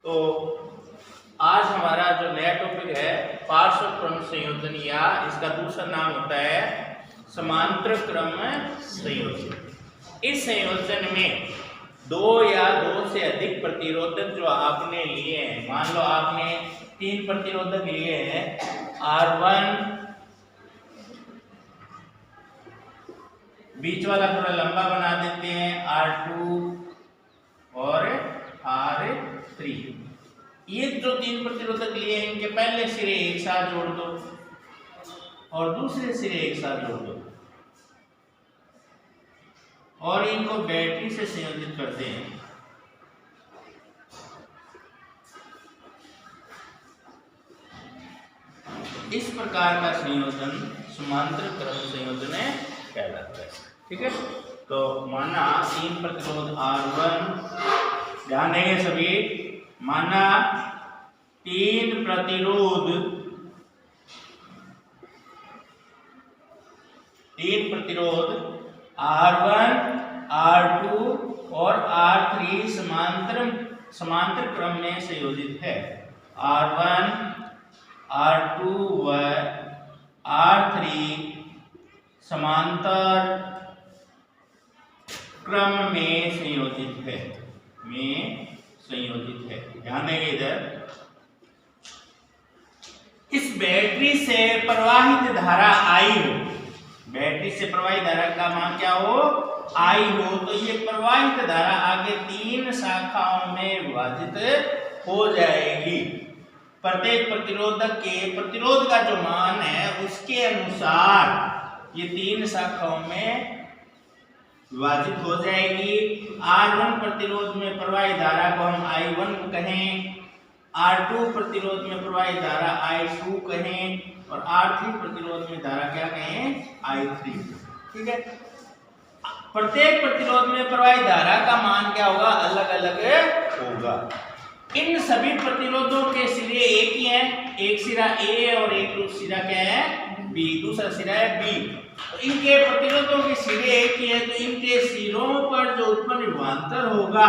तो आज हमारा जो नया टॉपिक है पार्श्व क्रम संयोजन, या इसका दूसरा नाम होता है समांतर क्रम संयोजन। इस संयोजन में दो या दो से अधिक प्रतिरोधक जो आपने लिए हैं, मान लो आपने 3 प्रतिरोधक लिए हैं, R1, बीच वाला थोड़ा लंबा बना देते हैं, R2 और R3। ये जो 3 प्रतिरोधक लिए हैं, इनके पहले सिरे एक साथ जोड़ दो और दूसरे सिरे एक साथ जोड़ दो और इनको बैटरी से संयोजित करते हैं। इस प्रकार का संयोजन समांतर क्रम संयोजन कहलाता है। ठीक है, तो माना 3 प्रतिरोध R1, ध्यान देंगे सभी, माना 3 प्रतिरोध R1, R2 और R3 समांतर क्रम में संयोजित है। R1, R2 व R3 समांतर क्रम में संयोजित है, ध्यान देंगे इधर। इस बैटरी से प्रवाहित धारा I हो, बैटरी से प्रवाहित धारा का मान क्या हो, I हो, तो ये प्रवाहित धारा आगे 3 शाखाओं में विभाजित हो जाएगी। प्रत्येक प्रतिरोधक के प्रतिरोध का जो मान है उसके अनुसार ये 3 शाखाओं में विभाजित हो जाएगी। R1 प्रतिरोध में प्रवाहित धारा को हम I1 कहें, R2 प्रतिरोध में प्रवाहित धारा I2 कहें और R3 प्रतिरोध में धारा क्या कहें, I3। ठीक है, प्रत्येक प्रतिरोध में प्रवाहित धारा का मान क्या होगा, अलग अलग होगा। इन सभी प्रतिरोधों के सिरे एक ही हैं, एक सिरा A और एक सिरा क्या है, B, दूसरा सिरा है B। तो इनके प्रतिरोधों के सिरे एक ही है, तो इनके सिरों पर जो उत्पन्न विभवांतर होगा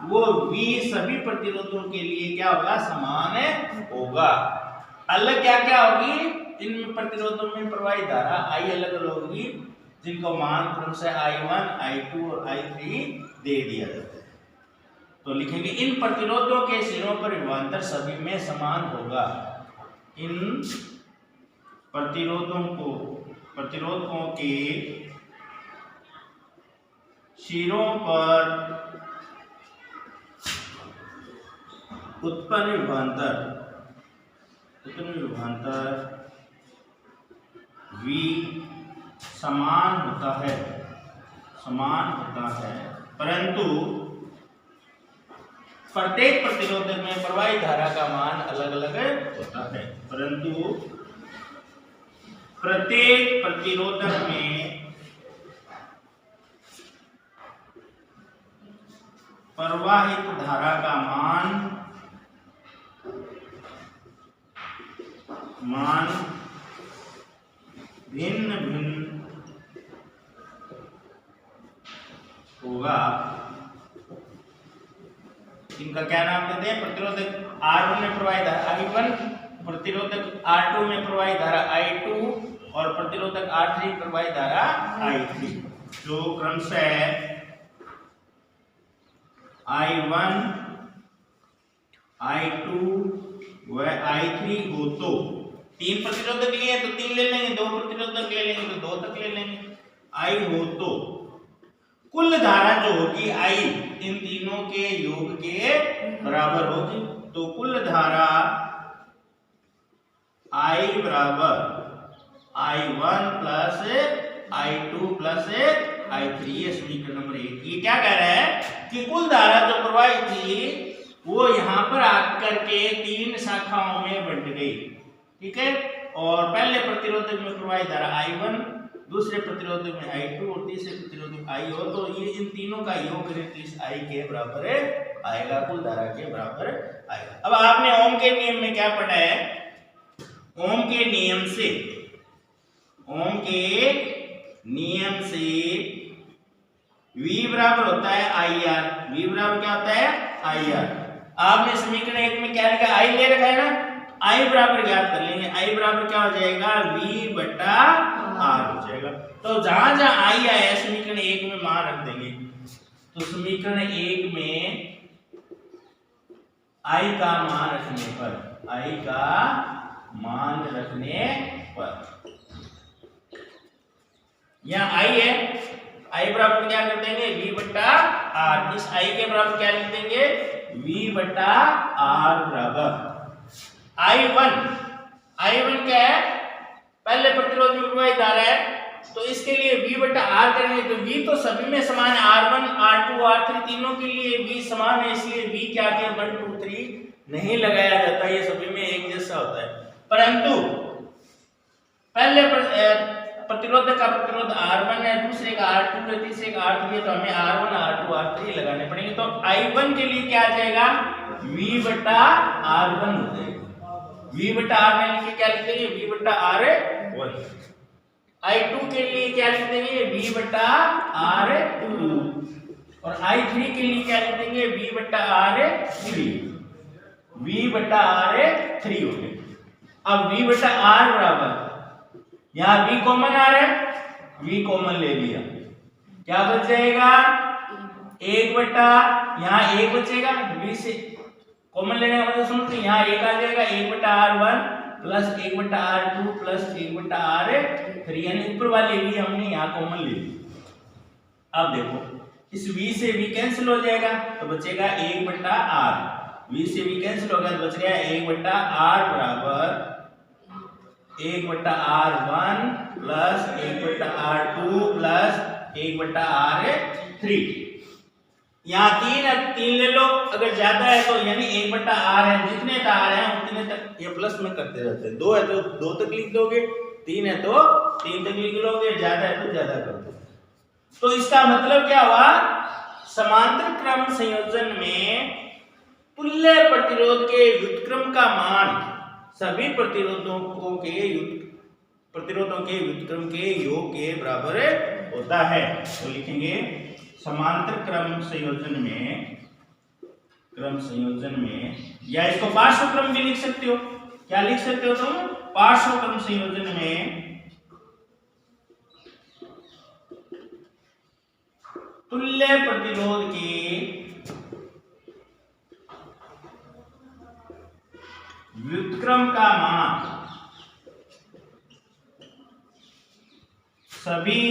वो V सभी प्रतिरोधों के लिए क्या होगा, समान होगा। अलग क्या क्या होगी, इन प्रतिरोधों में प्रवाहित धारा I अलग अलग होगी, जिनको मान क्रमशः I1, I2 और I3 दे दिया जाता है। तो लिखेंगे इन प्रतिरोधों के सिरों पर विभवांतर सभी में समान होगा। इन प्रतिरोधकों के सिरों पर उत्पन्न विभवांतर V समान होता है, परंतु प्रत्येक प्रतिरोधक में प्रवाहित धारा का मान अलग अलग होता है। परंतु प्रत्येक प्रतिरोधक में प्रवाहित धारा का मान भिन्न भिन्न होगा। इनका क्या नाम देते हैं, प्रतिरोधक R1 में प्रवाहित धारा I1, प्रतिरोधक R2 में प्रवाहित धारा I2 और प्रतिरोधक R3 में प्रवाहित धारा I3, जो क्रमशः I1, I2 व I3 हो। तो 3 प्रतिरोधक लिए तो 3 ले लेंगे, 2 प्रतिरोधक ले लेंगे तो 2 तक ले लेंगे। I हो तो कुल धारा जो होगी I इन तीनों के योग के बराबर होगी। तो कुल धारा I बराबर I1 plus I2 plus I3, ये समीकरण नंबर 1। ये क्या कह रहा है कि कुल धारा जो प्रवाहित थी वो यहाँ पर आकर के 3 शाखाओं में बंट गई। ठीक है, और पहले प्रतिरोधक में प्रवाहित धारा I1, दूसरे प्रतिरोधक में I2 और तीसरे प्रतिरोधक I हो। तो ये इन तीनों का योग करें तो इस I के बराबर आएगा, कुल धारा के बराबर आएगा। अब आपने ओम के नियम में क्या पढ़ा है, ओम के नियम से V बराबर होता है IR। V बराबर क्या होता है, IR। आपने समीकरण 1 में क्या लिखा, आई ले रखा है ना, आई बराबर ज्ञात कर लेंगे। आई बराबर क्या हो जाएगा, v बटा r हो जाएगा। तो जहां जहां आई आया समीकरण 1 में मान रख देंगे। तो समीकरण 1 में आई का मान रखने पर, आई का मान रखने पर यहाँ आई है, आई बराबर क्या कर देंगे, v बटा r। इस आई के बराबर क्या लिख देंगे, v बटा r बराबर I1 क्या है, पहले प्रतिरोध में प्रवाहित धारा है, तो इसके लिए v बटा r करेंगे तो v तो सभी में समान है, R1 R2 R3 तीनों के लिए v समान है, इसलिए v क्या के 1 2 3 नहीं लगाया जाता, ये सभी में एक जैसा होता है। परंतु पहले प्रतिरोधक का प्रतिरोध R1 है, दूसरे का R2 है, तीसरे का R3 है, तो हमें R1 R2 R3 लगाने पड़ेंगे। तो I1 के लिए क्या आ जाएगा, v बटा R1 हो जाएगा। v बटा r में लिखे क्या लिख देंगे, v बटा r1। I2 के लिए क्या लिख देंगे, v बटा r2। और I3 के लिए क्या लिख देंगे, v बटा r3। v बटा r3 हो गए। अब v बटा r बराबर, यहाँ v कॉमन आ रहा है, v कॉमन ले लिया, क्या बच जाएगा, 1 बटा, यहाँ 1 बचेगा, v से कॉमन लेने का मतलब समझते हैं, यहाँ 1 आ जाएगा, 1 बटा r1 प्लस 1 बटा r2 प्लस 1 बटा r3, यानी ऊपर वाले v हमने यहाँ कॉमन ले ली। अब देखो इस v से v कैंसिल हो जाएगा, तो बचेगा 1 बटा r, v से v कैंसिल हो गया तो बच गया 1 बटा r बराबर 1 बटा r1 प्लस 1 बटा r2 प्लस 1 बटा r3। यहाँ 3 ले लो, अगर ज्यादा है तो यानी 1 बटा r है, जितने तार हैं उतने तक ये प्लस में करते रहते हैं। 2 है तो 2 तक लिख दोगे, 3 है तो 3 तक लिख लोगे, ज्यादा है तो ज्यादा कर दो। तो इसका मतलब क्या हुआ, समांतर क्रम संयोजन में तुल्य प्रतिरोध के व्युत्क्रम का मान सभी प्रतिरोधों के व्युत्क्रम के योग के बराबर होता है। तो लिखेंगे समांतर क्रम संयोजन में, या इसको पार्श्व क्रम भी लिख सकते हो। क्या लिख सकते हो तुम, पार्श्व क्रम संयोजन में तुल्य प्रतिरोध के व्युत्क्रम का मान सभी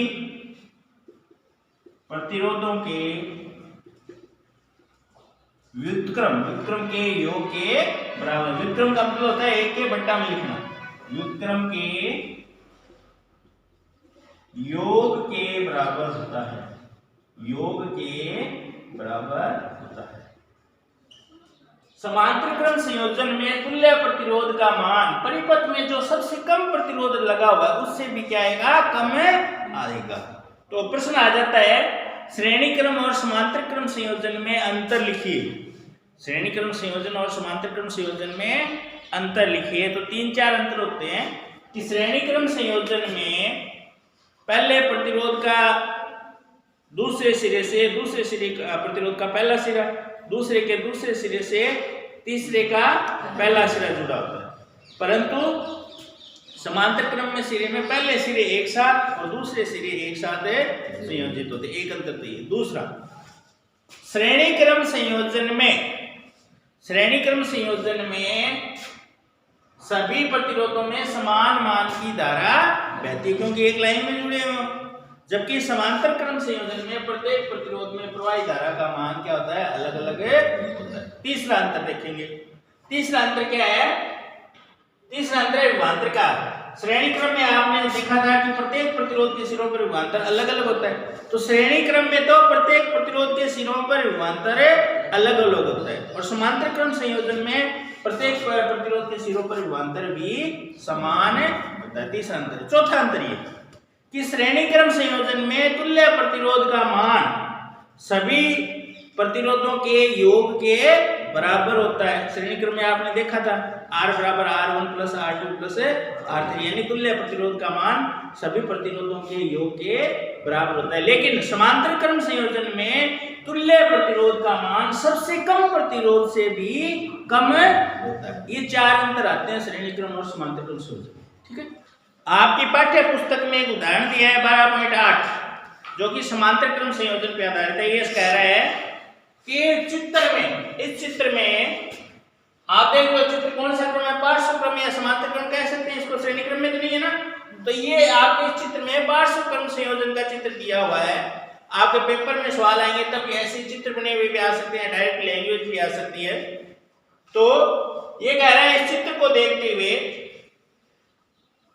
प्रतिरोधों के व्युत्क्रम के योग के बराबर। व्युत्क्रम का मतलब होता है 1 के बट्टा में लिखना, व्युत्क्रम के योग के बराबर होता है, योग के बराबर होता है। समांतर क्रम संयोजन में तुल्य प्रतिरोध का मान परिपथ में जो सबसे कम प्रतिरोध लगा हुआ है उससे भी क्या आएगा, कम आएगा। तो प्रश्न आ जाता है, श्रेणी क्रम और समांतर क्रम संयोजन में अंतर लिखिए। श्रेणी क्रम संयोजन और समांतर क्रम संयोजन में अंतर लिखिए। तो 3-4 अंतर होते हैं कि श्रेणी क्रम संयोजन में पहले प्रतिरोध का दूसरे सिरे का प्रतिरोध का पहला सिरा दूसरे के दूसरे सिरे से तीसरे का पहला सिरा जुड़ा होता है, परंतु समांतर क्रम में सिरे में पहले सिरे एक साथ और दूसरे सिरे एक साथ संयोजित होते। एक अंतर तो ये। दूसरा, श्रेणी क्रम संयोजन में सभी प्रतिरोधों में समान मान की धारा बहती है, क्योंकि एक लाइन में जुड़े हुए। जबकि समांतर क्रम संयोजन में प्रत्येक प्रतिरोध में प्रवाही धारा का मान क्या होता है, अलग अलग होता है। तीसरा अंतर देखेंगे। तीसरा अंतर क्या है, तीसरा अंतर है विभवांतर का। श्रेणी क्रम में आपने देखा था कि प्रत्येक प्रतिरोध के सिरों पर विभवांतर अलग अलग होता है, तो श्रेणी क्रम में तो प्रत्येक प्रतिरोध के सिरों पर विभवांतर अलग अलग होता है, और समांतर क्रम संयोजन में प्रत्येक प्रतिरोध के सिरों पर विभवांतर भी समान होता है। तीसरा अंतर। चौथा अंतर ये कि श्रेणी क्रम संयोजन में तुल्य प्रतिरोध का मान सभी प्रतिरोधों के योग के बराबर होता है। श्रेणी क्रम में आपने देखा था R बराबर R1 plus R2 plus R3, यानी तुल्य प्रतिरोध का मान सभी प्रतिरोधों के योग के बराबर होता है। लेकिन समांतर क्रम संयोजन में तुल्य प्रतिरोध का मान सबसे कम प्रतिरोध से भी कम होता है। ये चार अंतर आते हैं श्रेणी क्रम और समांतर क्रम संयोजन। ठीक है, आपकी पाठ्य पुस्तक में एक उदाहरण दिया है 12.8 जो कि समांतर क्रम संयोजन पे आधारित है। ये कह रहा है कि चित्र में, इस चित्र में आप देख लो चित्र कौन सा क्रम है, पार्श्व क्रम या समांतर क्रम कह सकते हैं इसको, श्रेणी क्रम में तो नहीं है ना। तो ये आपके चित्र में पार्श्व क्रम संयोजन का चित्र दिया हुआ है। आपके पेपर में सवाल आएंगे तब ऐसे चित्र बने हुए भी आ सकते हैं, डायरेक्ट लैंग्वेज भी आ सकती है। तो ये कह रहा है इस चित्र को देखते हुए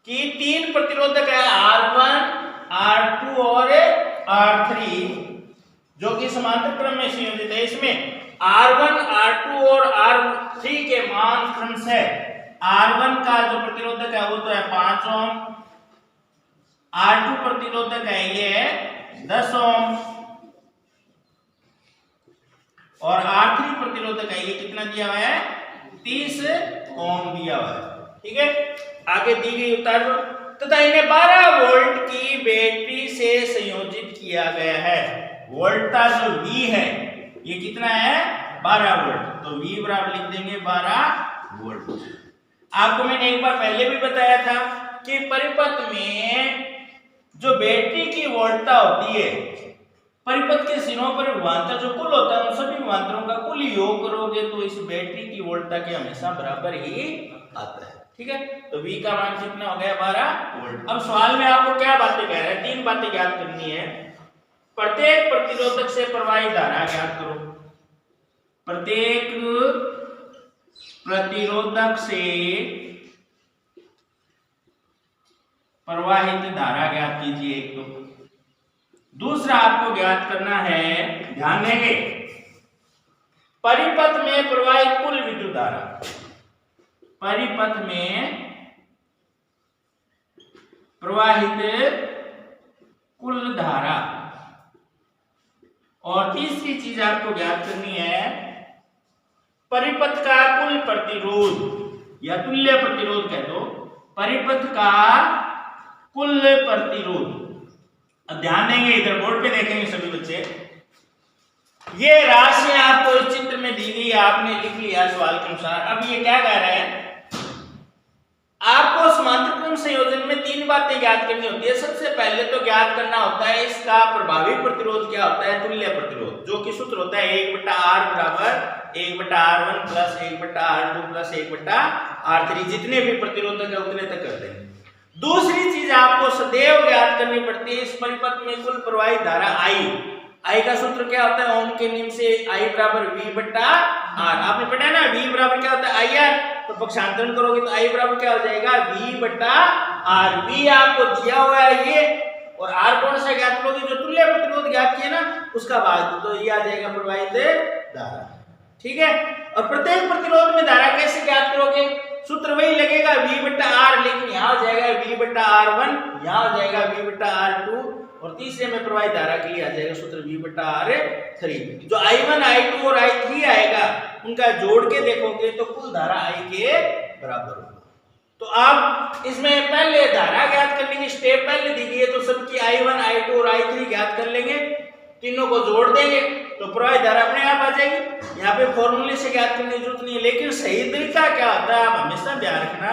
कि तीन प्रतिरोधक है R1, R2 और R3 जो कि समांतर क्रम में संयोजित है। इसमें R1, R2 और R3 के मान क्रमशः R1 का जो प्रतिरोधक है वो तो है 5 ओम, R2 प्रतिरोधक है ये 10 ओम और R3 प्रतिरोधक है ये कितना दिया हुआ है 30 ओम दिया हुआ है। ठीक है, आगे दी गई उत्तर तथा इन्हें 12 वोल्ट की बैटरी से संयोजित किया गया है। वोल्टा जो V है ये कितना है 12 वोल्ट, तो V बराबर लिख देंगे 12 वोल्ट। आपको मैंने एक बार पहले भी बताया था कि परिपथ में जो बैटरी की वोल्टता होती है, परिपथ के सिरों पर विभवांतर जो कुल होता है उन सभी विभवांतरों का कुल योग करोगे तो इस बैटरी की वोल्टता के हमेशा बराबर ही आता है। ठीक है, तो V का मान कितना हो गया 12 वोल्ट। अब सवाल में आपको क्या बातें कह रहे हैं, तीन बातें ज्ञात करनी है। प्रत्येक प्रतिरोधक से प्रवाहित धारा ज्ञात करो। प्रत्येक प्रतिरोधक से प्रवाहित धारा ज्ञात कीजिए एक तो। दूसरा आपको ज्ञात करना है, ध्यान देंगे, परिपथ में प्रवाहित कुल विद्युत धारा। परिपथ में प्रवाहित कुल धारा। और तीसरी चीज आपको ज्ञात करनी है, परिपथ का कुल प्रतिरोध या तुल्य प्रतिरोध कह दो, परिपथ का कुल प्रतिरोध। अब ध्यान देंगे, इधर बोर्ड पे देखेंगे सभी बच्चे, ये राशि आपको इस चित्र में दी गई, आपने लिख लिया सवाल के अनुसार। अब ये क्या कह रहा है, आपको समांतर क्रम संयोजन में तीन बातें ज्ञात करनी होती है। सबसे पहले तो ज्ञात करना होता है इसका प्रभावी प्रतिरोध क्या होता है, तुल्य प्रतिरोध, जो कि सूत्र होता है 1/R बराबर 1/R1 plus 1/R2 plus 1/R3। जितने भी प्रतिरोधक है उतने तक करते हैं। दूसरी चीज आपको सदैव ज्ञात करनी पड़ती है, इस परिपथ में कुल प्रवाहित धारा I का सूत्र क्या होता है, ओम के नियम से I बराबर V/R। आपने पढ़ा ना, V बराबर क्या होता है IR, तो पक्षांतरण करोगे तो I बराबर क्या हो जाएगा V/R। V आपको दिया हुआ है ये, और R कौन सा ज्ञात करोगे, जो तुल्य प्रतिरोध ज्ञात किया ना उसका भाग, तो ये आ जाएगा प्रवाहित धारा। ठीक है, और प्रत्येक प्रतिरोध में धारा कैसे ज्ञात करोगे, सूत्र वही लगेगा V/R, लेकिन यहाँ हो जाएगा V/R1, यहाँ हो जाएगा V/R2, और तीसरे में प्रवाहित धारा के लिए आ जाएगा सूत्र V/R3। जो I1, I2 और I3 आएगा उनका जोड़ के देखोगे तो कुल धारा I के बराबर होगा। तो आप इसमें पहले धारा ज्ञात करने की स्टेप पहले दी गई है, तो सबकी I1, I2 और I3 ज्ञात कर लेंगे, तीनों को जोड़ देंगे तो प्रवाहित धारा अपने आप आ जाएगी। यहाँ पे फॉर्मूले से ज्ञात करने की जरूरत नहीं है। लेकिन सही तरीका क्या होता है, आप हमेशा ध्यान रखना,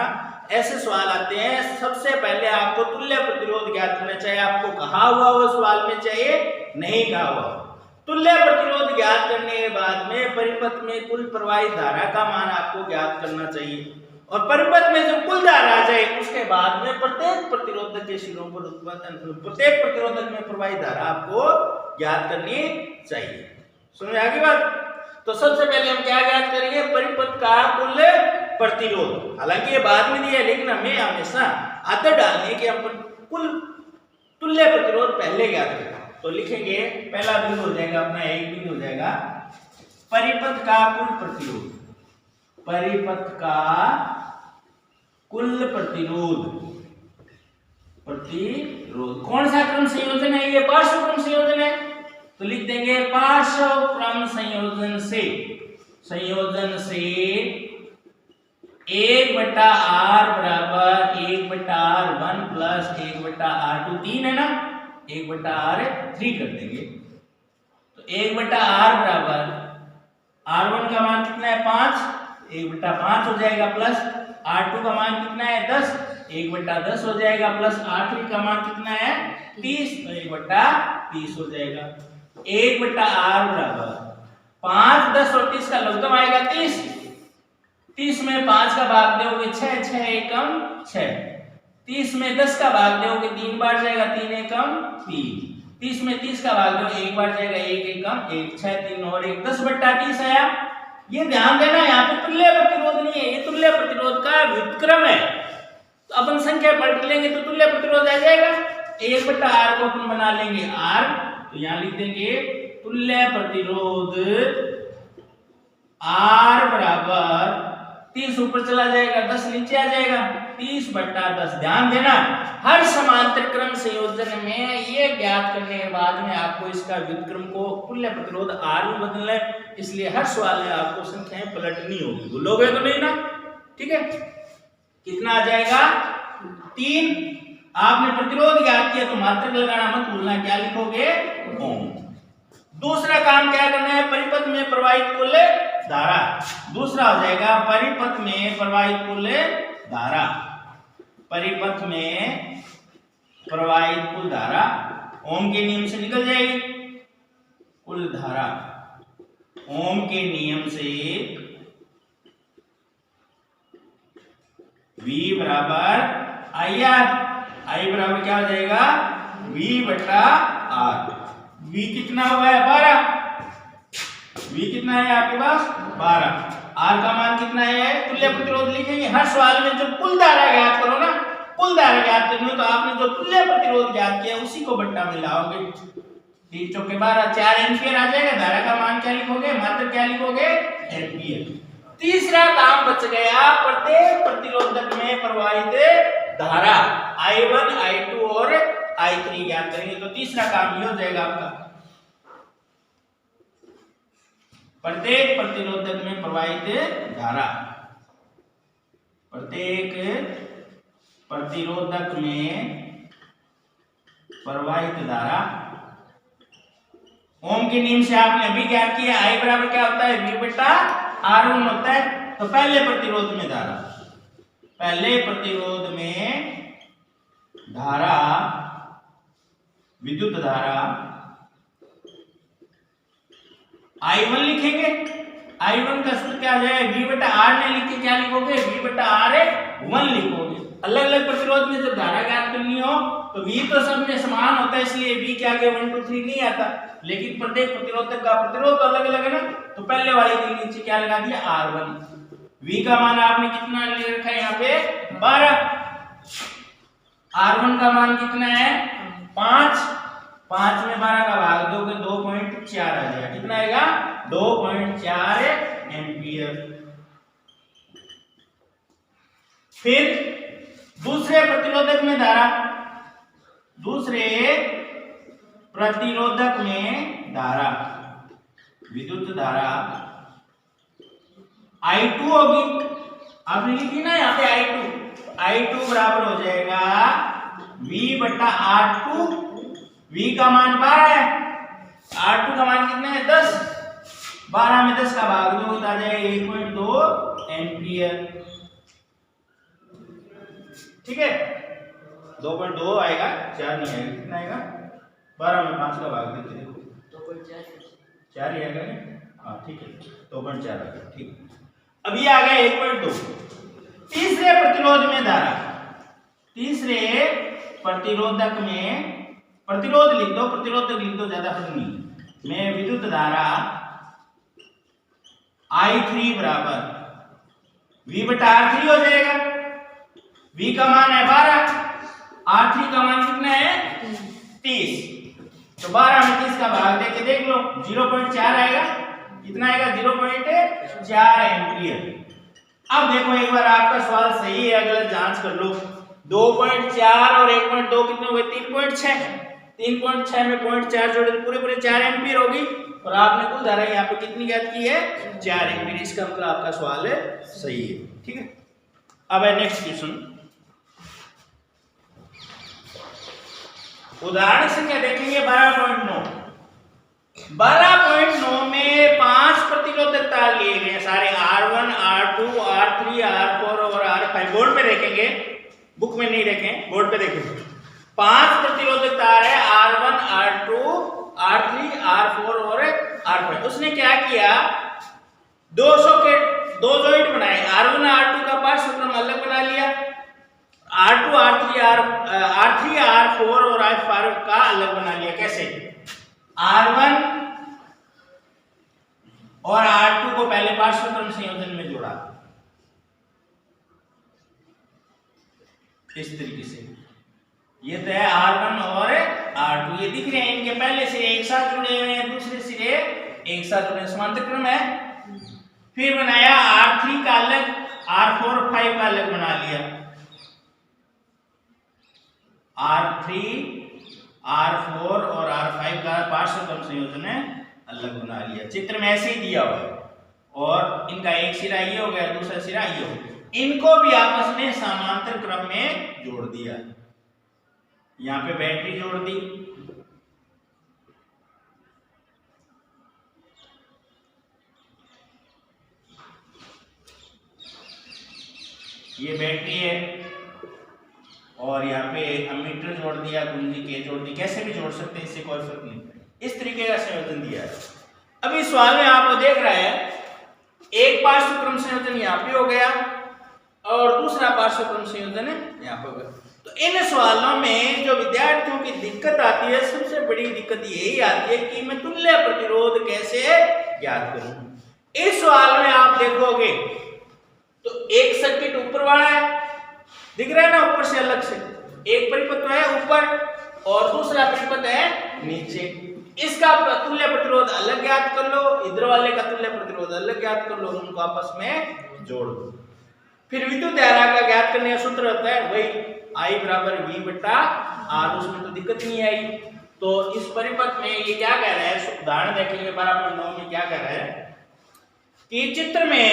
ऐसे सवाल आते हैं सबसे पहले आपको तुल्य प्रतिरोध ज्ञात करना चाहिए। आपको कहा हुआ वो सवाल में चाहिए, नहीं कहा हुआ। तुल्य प्रतिरोध ज्ञात करने के बाद में परिपथ में कुल प्रवाहित धारा का मान आपको ज्ञात करना चाहिए, और परिपथ में जब कुल धारा आ जाए उसके बाद में प्रत्येक प्रतिरोधक के सिरों पर उत्पन्न प्रत्येक प्रतिरोधक में प्रवाहित धारा आपको ज्ञात करनी चाहिए। समझ आ गई बात। तो सबसे पहले हम क्या ज्ञात करेंगे, परिपथ का कुल प्रतिरोध। हालांकि ये बाद में दिया है, लेकिन हमें हमेशा आदत डालनी है कि हम कुल तुल्य प्रतिरोध पहले ज्ञात करें। तो लिखेंगे, पहला बिंदु हो जाएगा अपना, एक बिंदु हो जाएगा परिपथ का कुल प्रतिरोध। परिपथ का कुल प्रतिरोध, प्रतिरोध कौन सा क्रम संयोजन है, ये पार्श्व क्रम संयोजन है, तो लिख देंगे पार्श्व क्रम संयोजन से 1/R बराबर 1/R1 प्लस 1/R2, 3 है ना, 1/R3 कर देंगे। तो 1/r बराबर R1 का मान कितना है 5, 1/5 हो जाएगा, प्लस R2 का मान कितना है 10, 1/10 हो जाएगा, प्लस R3 का मान कितना है 30, तो 1/30 हो जाएगा। 1/r बराबर 5, 10 और 30 का लघुत्तम आएगा 30। 30 में 5 का भाग दोगे 6, 6 एकम 6। 30 में 10 का भाग दोगे 3 बार जाएगा, 3 एकम 3। 30 में 30 का भाग दो 1 बार जाएगा, 1 एकम 1, 6 3 और 1 10/30 आया। ये ध्यान देना यहाँ पे तुल्य प्रतिरोध नहीं है, ये तुल्य प्रतिरोध का व्युत्क्रम है। तो अपन संख्या पलट लेंगे तो तुल्य प्रतिरोध आ जाएगा। 1/r को अपन बना लेंगे r, तो यहाँ लिख देंगे तुल्य प्रतिरोध r बराबर 30 ऊपर चला जाएगा, 10 नीचे आ जाएगा, 30/10। ध्यान देना हर समांतर क्रम संयोजन में ये ज्ञात करने के बाद में आपको इसका व्युत्क्रम को तुल्य प्रतिरोध r में बदलना है, इसलिए हर सवाल में आपको संख्याएं पलटनी होगी। भूलोगे तो नहीं ना, ठीक है। कितना आ जाएगा 3। आपने प्रतिरोध ज्ञात किया तो मात्रक लगाना मत भूलना, क्या लिखोगे ओम। दूसरा काम क्या करना है, परिपथ में प्रवाहित कुल धारा। दूसरा हो जाएगा परिपथ में प्रवाहित कुल धारा। परिपथ में प्रवाहित कुल धारा ओम के नियम से निकल जाएगी। कुल धारा ओम के नियम से V बराबर IR, I बराबर क्या हो जाएगा V/R। V कितना हुआ है 12, V कितना है आपके पास 12, R का मान कितना है, तुल्य प्रतिरोध लिखेंगे। हर सवाल में जब कुल धारा ज्ञात करो ना, कुल धारा ज्ञात करनी हो तो आपने जो तुल्य प्रतिरोध ज्ञात किया उसी को बट्टा मिलाओगे। 3 चौके 12, 4 एम्पियर आ जाएगा। धारा का मान क्या लिखोगे, मात्र क्या लिखोगे एम्पियर। तीसरा काम बच गया, प्रत्येक प्रतिरोधक में प्रवाहित धारा I1, I2 और I3 ज्ञात करेंगे। तो तीसरा काम ये हो जाएगा आपका, प्रत्येक प्रतिरोधक में प्रवाहित धारा। प्रत्येक प्रतिरोधक में प्रवाहित धारा ओम के नियम से आपने अभी ज्ञात किया। I बराबर क्या होता है V/R1 होता है। तो पहले प्रतिरोध में धारा, पहले प्रतिरोध में धारा, विद्युत धारा I1 लिखेंगे। I1 का सूत्र क्या आ जाएगा, V/R ने लिख के क्या लिखोगे V/R1 लिखोगे। अलग अलग प्रतिरोध में जब धारा ज्ञात करनी हो तो V तो सब में समान होता है, इसलिए V के आगे 1 2 3 नहीं आता। लेकिन प्रत्येक प्रतिरोधक का प्रतिरोध अलग अलग है ना, तो पहले वाले के नीचे क्या लगा दिया R1। V का मान आपने कितना ले रखा है यहाँ पे 12, R1 का मान कितना है 5, 5 में 12 का भाग दोगे 2.4 आ जाएगा। कितना आएगा 2.4 एम्पियर। फिर दूसरे प्रतिरोधक में धारा, दूसरे प्रतिरोधक में धारा, विद्युत धारा I2 होगी। आपने लिखी ना यहाँ पे I2 बराबर हो जाएगा V/R2। V का मान 12 है, R2 का मान कितना है 10, 12 में 10 का भाग दो तो आ जाएगा 1.2 एम्पियर। ठीक है, 2.2 आएगा, 4 नहीं आएगा। कितना आएगा 12 में 5 का भाग देते देखो 4 ही आएगा। हाँ ठीक है, 2.4 आ गया। ठीक, अब ये आ गया 1.2। तीसरे प्रतिरोध में धारा, तीसरे प्रतिरोधक में, प्रतिरोध लिख दो, प्रतिरोधक लिख दो, ज्यादा फर्क नहीं, में विद्युत धारा I3 बराबर V/R3 हो जाएगा। V का मान है 12, R3 का मान कितना है 30, तो 12 में 30 का भाग देके देख लो 0.4 आएगा। कितना आएगा 0.4 एम्पियर। अब देखो एक बार आपका सवाल सही है, अगर जांच कर लो 2.4 और 1.2 कितने हुए 3.6, 3.6 में 0.4 जोड़े तो पूरे पूरे 4 एम्पियर होगी। और आपने कुल धारा यहाँ पे कितनी ज्ञात की है 4 एम्पियर। इसका मतलब आपका सवाल है सही है। ठीक है, अब है नेक्स्ट क्वेश्चन। उदाहरण संख्या देखेंगे 12.9। 12.9 में 5 प्रतिरोधक तार लिए गए सारे R1, R2, R3, R4 और R5। बोर्ड पे देखेंगे, बुक में नहीं देखें, बोर्ड पे देखेंगे। 5 प्रतिरोधक तार है R1, R2, R3, R4 और R5। उसने क्या किया, 200 के 2 जॉइंट बनाए। R1, R2 का पार्श्व क्रम अलग बना लिया, R2, R3, R4 और R5 का अलग बना लिया। कैसे? R1 और R2 को पहले पार्श्व क्रम संयोजन में जोड़ा, इस तरीके से। ये तो है R1 और R2, ये दिख रहे हैं, इनके पहले सिरे एक साथ जुड़े हुए हैं, दूसरे सिरे एक साथ जुड़े, समांतर क्रम है। फिर बनाया R3 का अलग, R4 और 5 का अलग बना लिया। R3, R4 और R5 का पार्श्व क्रम संयोजन है अलग बना लिया। चित्र में ऐसे ही दिया हुआ है, और इनका एक सिरा ये हो गया, दूसरा सिरा ये हो गया। इनको भी आपस में समांतर क्रम में जोड़ दिया। यहां पे बैटरी जोड़ दी, ये बैटरी है, और यहाँ पे अमीटर जोड़ दिया, कुंजी के जोड़ दी, कैसे भी जोड़ सकते हैं, इससे कोई फर्क नहीं पड़ेगा। इस तरीके का संयोजन दिया है। अभी सवाल में आपको देख रहा है, एक पार्श्व क्रम संयोजन यहाँ पे हो गया और दूसरा पार्श्व क्रम संयोजन है यहाँ पे हो गया। तो इन सवालों में जो विद्यार्थियों की दिक्कत आती है, सबसे बड़ी दिक्कत यही आती है कि मैं तुल्य प्रतिरोध कैसे ज्ञात करूं। इस सवाल में आप देखोगे तो एक सर्किट ऊपर वाला है, दिख रहा है ना, ऊपर से अलग से एक परिपथ है ऊपर और दूसरा परिपथ है नीचे। इसका तुल्य प्रतिरोध अलग ज्ञात कर लो, इधर वाले का तुल्य प्रतिरोध अलग ज्ञात कर लो, उनको आपस में जोड़ दो। फिर विद्युत धारा का ज्ञात करने का सूत्र होता है वही I बराबर V बटा R। उसमें तो दिक्कत नहीं आई। तो इस परिपथ में ये क्या कह रहा है, उदाहरण देखेंगे 12.9 में क्या कह रहा है कि चित्र में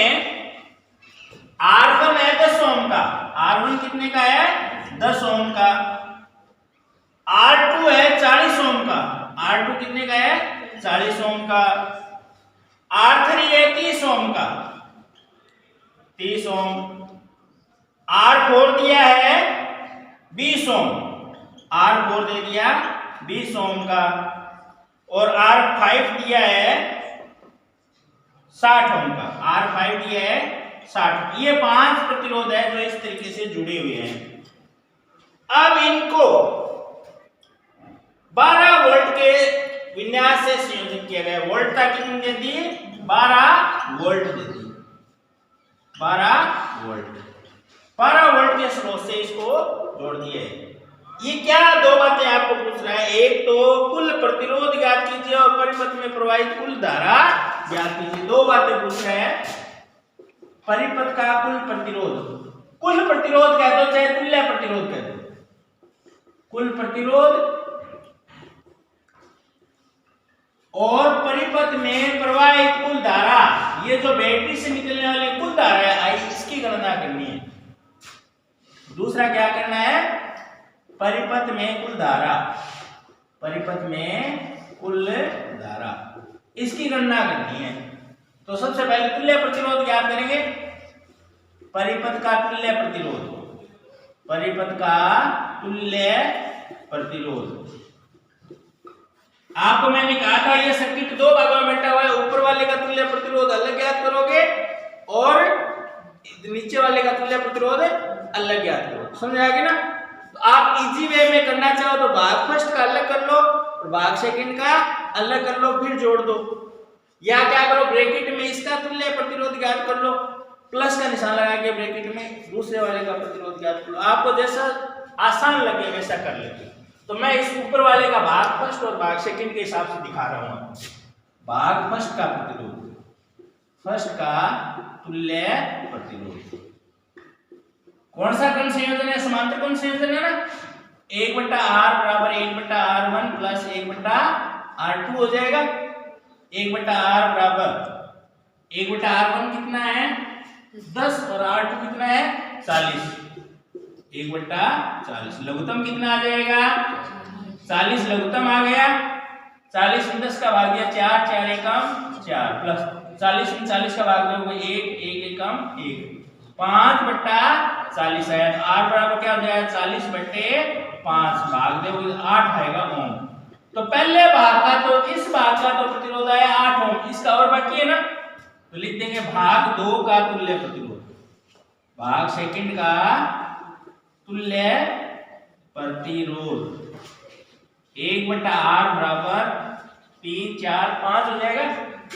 R1 है 10 ओम का, R1 कितने का है 10 ओम का, R2 है 40 ओम का, R2 कितने का है 40 ओम का, R3 है 30 ओम का, 30 ओम, R4 दिया है 20 ओम, R4 दे दिया 20 ओम का, और R5 दिया है 60 ओम का, R5 दिया है 60। ये 5 प्रतिरोध है जो इस तरीके से जुड़े हुए हैं। अब इनको 12 वोल्ट के विन्यास से संयोजित किया गया। वोल्टता कितनी दे दी, 12 वोल्ट दे दी, 12 वोल्ट, 12 वोल्ट के स्रोत से इसको जोड़ दिए। ये क्या दो बातें आपको पूछ रहा है, एक तो कुल प्रतिरोध ज्ञात कीजिए और परिपथ में प्रवाहित कुल धारा ज्ञात कीजिए। दो बातें पूछ रहे हैं, परिपथ का कुल प्रतिरोध कह दो चाहे तुल्य प्रतिरोध कह दो, कुल प्रतिरोध और परिपथ में प्रवाहित कुल धारा, ये जो बैटरी से निकलने वाली कुल धारा है आई, इसकी गणना करनी है। दूसरा क्या करना है, परिपथ में कुल धारा, परिपथ में कुल धारा, इसकी गणना करनी है। तो सबसे पहले तुल्य प्रतिरोध ज्ञात करेंगे, परिपथ का तुल्य प्रतिरोध, परिपथ का तुल्य प्रतिरोध। आपको मैंने कहा था ये सर्किट दो भागों में बंटा हुआ है, ऊपर वाले का तुल्य प्रतिरोध अलग ज्ञात करोगे और नीचे वाले का तुल्य प्रतिरोध अलग ज्ञात करो। समझ आ गया ना? तो आप इजी वे में करना चाहो तो भाग फर्स्ट का अलग कर लो और भाग सेकंड का अलग कर लो, फिर जोड़ दो, या क्या करो ब्रैकेट में इसका तुल्य प्रतिरोध ज्ञात कर लो, प्लस का निशान लगा के ब्रैकेट में दूसरे वाले का प्रतिरोध ज्ञात कर लो। आपको जैसा आसान लगे वैसा कर लेते। तो मैं इस ऊपर वाले का भाग फर्स्ट और भाग सेकंड के हिसाब से दिखा रहा हूं। भाग फर्स्ट का प्रतिरोध, फर्स्ट का तुल्य प्रतिरोध, कौन सा क्रम संयोजन है, समांतर क्रम संयोजन है ना। 1/R बराबर 1/R1 प्लस 1/R2 हो जाएगा। 1/R बराबर 1/R1 कितना है 10 और R2 कितना है 40, 1/40। लघुत्तम कितना आ जाएगा 40, लघुत्तम आ गया 40 में 10 का भाग दिया 4, 4 एकम 4 प्लस 40 में 40 का भाग दोगे 1, 1 एकम 1, 5/40 आया। तो R बराबर क्या हो जाएगा 40/5 भाग दोगे 8 आएगा ओम। तो पहले भाग का तो इस भाग का तो प्रतिरोध आया 8 ओम, इसका और बाकी है ना, तो लिख देंगे भाग 2 का तुल्य प्रतिरोध, भाग सेकंड का तुल्य प्रतिरोध 1/R बराबर 3, 4, 5 हो जाएगा,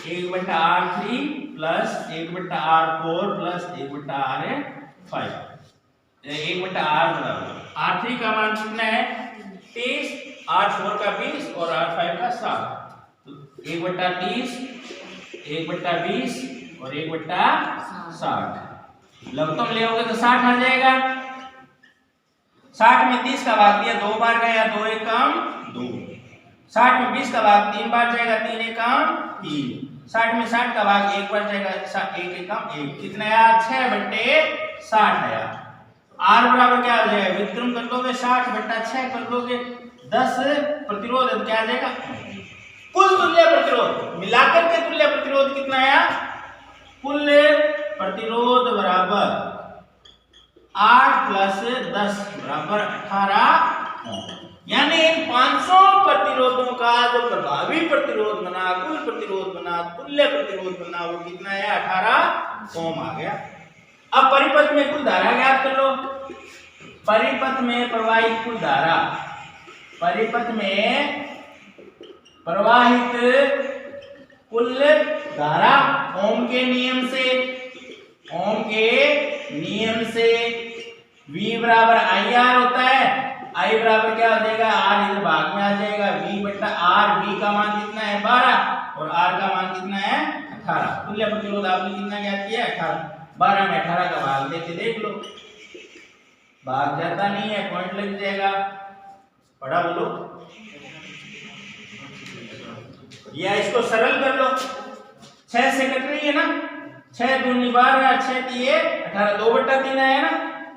1/R3 plus 1/R4 plus 1/R5, 1/R बराबर R3 का मान कितना है 30, R4 का 20 और R5 का 7, तो 1/30, 1/20 और 1/60, लघुत्तम ले होगे तो 60 आ जाएगा। 60 में 30 का भाग दिया 2 बार गया 2 एकम 2, 60 में 20 का भाग 3 बार जाएगा 3 एकम 3, 60 में 60 का भाग 1 बार जाएगा 1 एकम 1, कितना आया 6/60 आया। R बराबर क्या आ जाएगा, व्युत्क्रम कर दोगे 60/6 कर दोगे 10 प्रतिरोध है, क्या आ जाएगा कुल तुल्य प्रतिरोध मिलाकर के तुल्य प्रतिरोध कितना आया, कुल प्रतिरोध बराबर 8 प्लस 10 बराबर 18 यानी इन 500 प्रतिरोधों का जो प्रभावी प्रतिरोध बना, कुल प्रतिरोध बना, तुल्य प्रतिरोध बना, वो कितना है 18 ओम आ गया। अब परिपथ में कुल धारा ज्ञात कर लो, परिपथ में प्रवाहित कुल धारा, परिपथ में प्रवाहित कुल धारा ओम के नियम से, ओम के नियम से V बराबर IR होता है, I बराबर क्या हो जाएगा R इधर भाग में आ जाएगा V/R, V का मान कितना है 12 और R का मान कितना है 18, तुल्य प्रतिरोध आपने कितना ज्ञात किया 18, 12 में 18 का भाग देके देख लो, भाग जाता नहीं है पॉइंट लग जाएगा, पढ़ा बोलो, या इसको सरल कर लो, 6 से कट रही है ना, 6 दूनी 12, 6 3 18, 2/3 आया ना,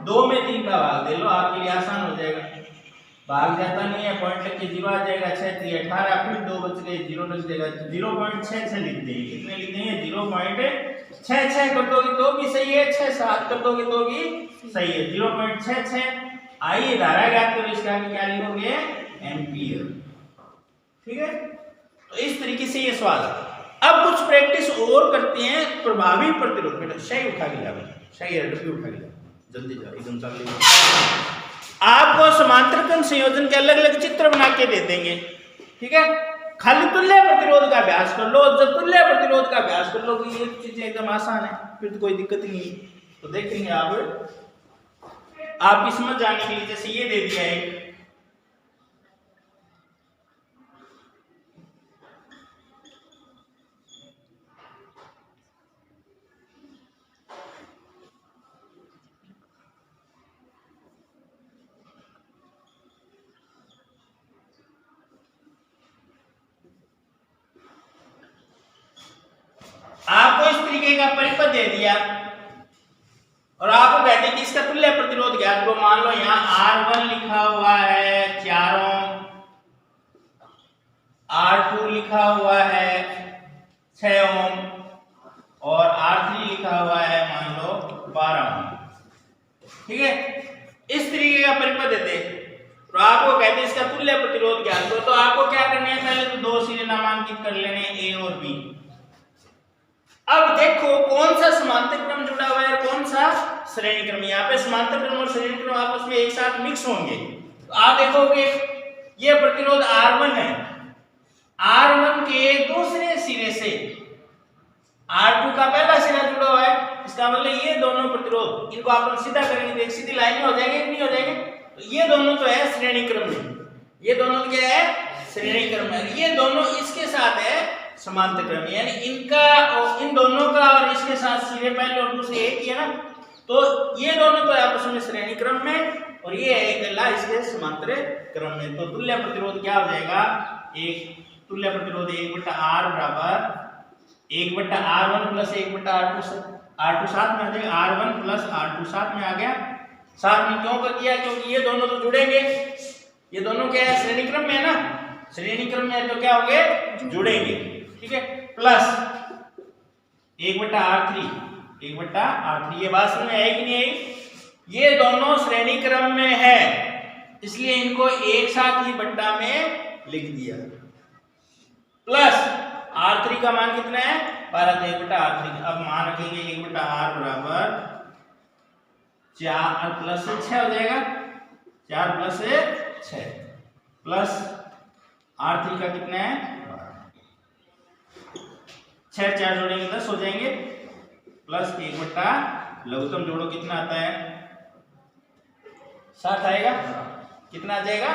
2 में 3 का भाग दे लो, आपके लिए आसान हो जाएगा, भाग जाता नहीं है पॉइंट लग के 0 आ जाएगा, 6 3 18 फिर 2 बच गए 0 लग जाएगा, 0.66 लिख देंगे, कितने लिख देंगे 0.66 कर दोगे तो भी सही है, 6 7 कर दोगे तो भी सही है, 0.66। आइए धारा ज्ञात करो, इसका आगे क्या लिखोगे एम्पीयर, ठीक है। तो इस तरीके से ये सवाल है। अब कुछ प्रैक्टिस और करते हैं प्रभावी प्रतिरोध, बेटा शाही उठा के लाओ, शाही डब्ल्यू उठा के लाओ, जल्दी जाओ एकदम चालू। आपको समांतर क्रम संयोजन के अलग अलग चित्र बना के दे देंगे, ठीक है, खाली तुल्य प्रतिरोध का अभ्यास कर लो, जब तुल्य प्रतिरोध का अभ्यास कर लो ये चीजें एकदम आसान है, फिर तो कोई दिक्कत ही नहीं। तो देखेंगे आपकी समझ जाने के लिए, जैसे ये दे दिया एक, आपको इस तरीके का परिपथ दे दिया और आपको कहते हैं कि इसका तुल्य प्रतिरोध ज्ञात करो। मान लो यहाँ R1 लिखा हुआ है 4 ओम, R2 लिखा हुआ है 6 ओम और R3 लिखा हुआ है मान लो 12 ओम, ठीक है, इस तरीके का परिपथ देते तो आपको कहते हैं इसका तुल्य प्रतिरोध ज्ञात करो। तो आपको क्या करना है, पहले तो 2 सिरे नामांकित कर लेने A और B। अब देखो कौन सा समांतर क्रम जुड़ा हुआ है और कौन सा श्रेणी क्रम, यहाँ पे समांतर क्रम और श्रेणी क्रम आपस में एक साथ मिक्स होंगे। तो आप देखोगे ये प्रतिरोध R1 है, R1 के दूसरे सिरे से R2 का पहला सिरा जुड़ा हुआ है, इसका मतलब ये दोनों प्रतिरोध, इनको आप सीधा करेंगे तो एक सीधी लाइन में हो जाएगी कि नहीं हो जाएगी, तो ये दोनों तो है श्रेणी क्रम में, ये दोनों क्या है श्रेणी क्रम में, ये दोनों इसके साथ है समांतर क्रम, यानी इनका और इन दोनों का और इसके साथ सिरे पहले और दूसरे एक ही है ना, तो ये दोनों तो आपस में श्रेणी क्रम में और ये एक अगला इसके समांतर क्रम में। तो तुल्य प्रतिरोध क्या हो जाएगा, एक तुल्य प्रतिरोध 1/R बराबर 1/R1 प्लस 1/R2, R2 साथ में आ जाएगा, R1 प्लस R2 साथ में आ गया, साथ में क्यों कर दिया, क्योंकि ये दोनों तो जुड़ेंगे, ये दोनों क्या है श्रेणी क्रम में है ना, श्रेणी क्रम में है तो क्या होंगे, जुड़ेंगे। ठीक है, प्लस 1/r3, 1/r3। ये बात समझ में आई कि नहीं आई? ये दोनों श्रेणी क्रम में है इसलिए इनको एक साथ ही बट्टा में लिख दिया। प्लस r3 का मान कितना है, 12, 1/r3। अब मान रखेंगे 1/r बराबर 4 प्लस 6 हो जाएगा, 4 प्लस 6 प्लस r3 का कितना है, 6 4 जोड़ेंगे 10 हो जाएंगे, प्लस 1 लघुत्तम जोड़ो कितना आता है, 7 आएगा। कितना आ जाएगा,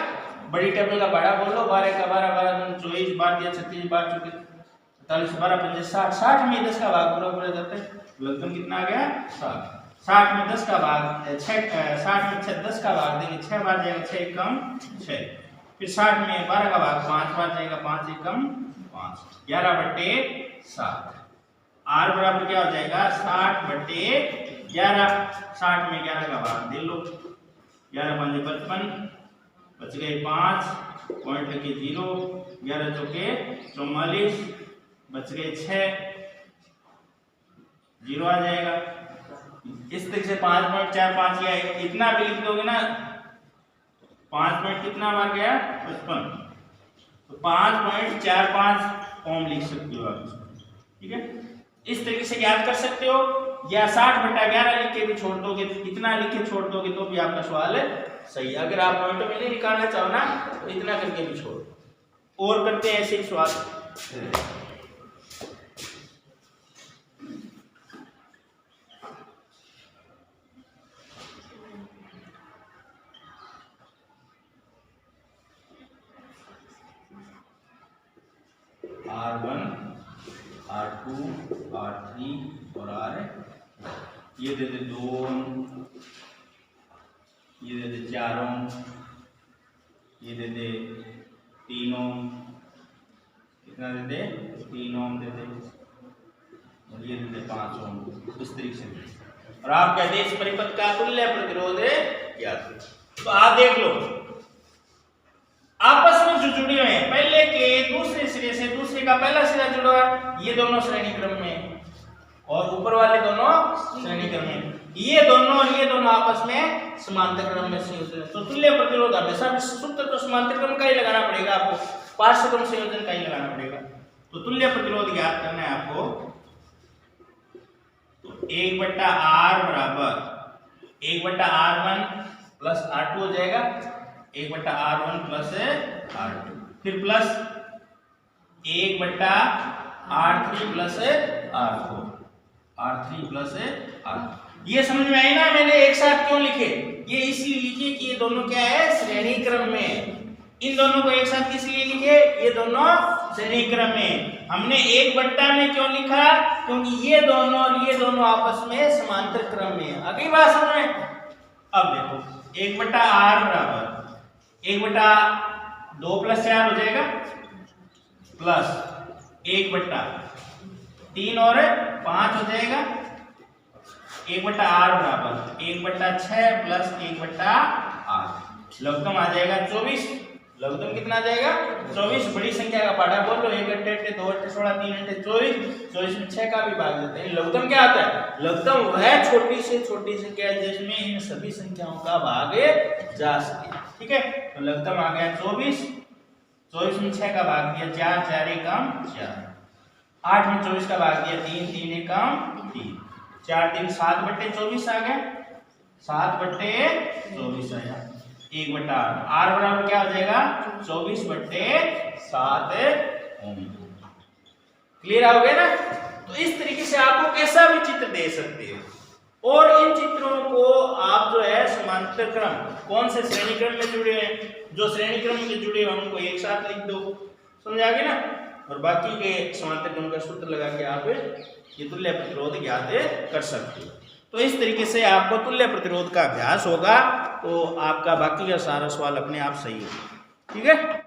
बड़ी टेबल का बड़ा बोलो, 12 का 12, 12 दूनी 24, 12 दिया 36, 12 चौके 48, 12 पंजे 60, 60 में 10 का भाग पूरा जाता है, लघुत्तम कितना आ गया, 7। 60 में 10 का भाग 6, 60 में 6 10 का भाग देंगे, 6 बार जाएगा 6 कम 6, फिर 60 में 12 का भाग 5 बार जाएगा, 5 कम 5, 11/7। r बराबर क्या हो जाएगा, 60/11। 60 में 11 का भाग दे लो, 11 पंजे 55, बच गए 5, पॉइंट लगे 0, 11 चौके 44, बच गए 6, 0 आ जाएगा। इस तरीके से 5.45 या इतना भी लिख दोगे ना, 5 पॉइंट कितना बार गया, 55, तो 5.45 ओम लिख सकते हो आप। ठीक है, इस तरीके से याद कर सकते हो, या 60/11 लिख के भी छोड़ दोगे, इतना लिख के छोड़ दोगे तो भी आपका सवाल सही है। अगर आप पॉइंटों में नहीं निकालना चाहो ना तो इतना करके भी छोड़। और करते हैं ऐसे ही सवाल। R1, R2, R3 और R ये दे दे 2, ये दे दे 4 ओम, ये दे दे 3 ओम, कितना दे दे 3 ओम दे दे, और ये दे दे 5 ओम। इस तरीके से और आप कहते हैं इस परिपथ का तुल्य प्रतिरोध ज्ञात। तो आप देख लो आपस में जो जुड़े हुए हैं, पहले के दूसरे सिरे से दूसरे का पहला सिरा जुड़ा है, ये दोनों श्रेणी क्रम में, और ऊपर वाले दोनों श्रेणी क्रम में, ये दोनों आपस में समांतर क्रम में संयोजन है। तो तुल्य प्रतिरोध हमेशा सूत्र तो समांतर क्रम का ही लगाना पड़ेगा आपको, पार्श्व क्रम संयोजन का ही लगाना पड़ेगा। तो तुल्य प्रतिरोध ज्ञात करना है आपको, तो 1/r बराबर 1/r1 प्लस r2 हो जाएगा, 1/r1 प्लस r2, फिर plus 1/r3 plus r4, r3 plus r। ये समझ में आई ना मैंने एक साथ क्यों लिखे, ये इसलिए लिखे कि ये दोनों क्या है, श्रेणी क्रम में। इन दोनों को एक साथ किस लिए लिखे, ये दोनों श्रेणी क्रम में। हमने 1/, में क्यों लिखा, क्योंकि ये दोनों आपस में समांतर क्रम में है। अगली बात समझ में। अब देखो 1/r बराबर 1/2 + 4 हो जाएगा, प्लस 1/3 और 5 हो जाएगा, 1/r बराबर 1/6 प्लस 1/8, लघुत्तम आ जाएगा 24। लघुत्तम कितना आ जाएगा, 24। बड़ी संख्या का पाठा बोल लो, 1 × 8 = 2 × 16 3 × 24, 24 में 6 का भी भाग देते हैं। लघुत्तम क्या आता है, लघुत्तम वह छोटी से छोटी संख्या है जिसमें इन सभी संख्याओं का भाग जा सके। ठीक है, तो लघुत्तम आ गया 24, 24 में 6 का भाग दिया 4, 4 एकम 4, 8 में 24 का भाग दिया 3, 3 एकम 3, 4 3 7/24 आ गया, 7/24 आया, 1/8। r बराबर क्या हो जाएगा, 24/7 ओम। क्लियर हो गया ना। तो इस तरीके से आपको कैसा भी चित्र दे सकते हो, और इन चित्रों को आप जो है समांतर क्रम कौन से श्रेणी क्रम में जुड़े हैं, जो श्रेणी क्रम में जुड़े हैं उनको एक साथ लिख दो, समझ आ गया ना। और बाकी के समांतर क्रम का सूत्र लगा के आप ये तुल्य प्रतिरोध ज्ञात कर सकते हो। तो इस तरीके से आपको तुल्य प्रतिरोध का अभ्यास होगा, तो आपका बाकी का सारा सवाल अपने आप सही होगा। ठीक है।